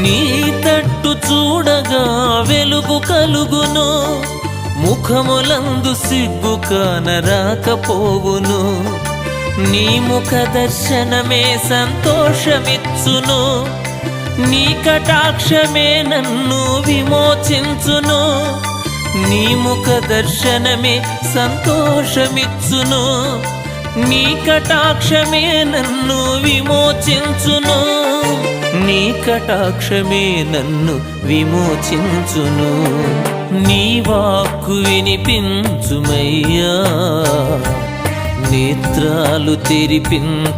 నీ తట్టు చూడగా వెలుగు కలుగును, ముఖములందు సిగ్గు కానరాకపోవును. నీ ముఖ దర్శనమే సంతోషమిచ్చును, నీ కటాక్షమే నన్ను విమోచించును. నీ ముఖ దర్శనమే సంతోషమిచ్చును, నీ కటాక్షమే నన్ను విమోచించును. నీ కటాక్షమే నన్ను విమోచించును. నీ వాక్కు వినిపించుమయ్యా, నేత్రాలు తెరిపించుమయ్యా.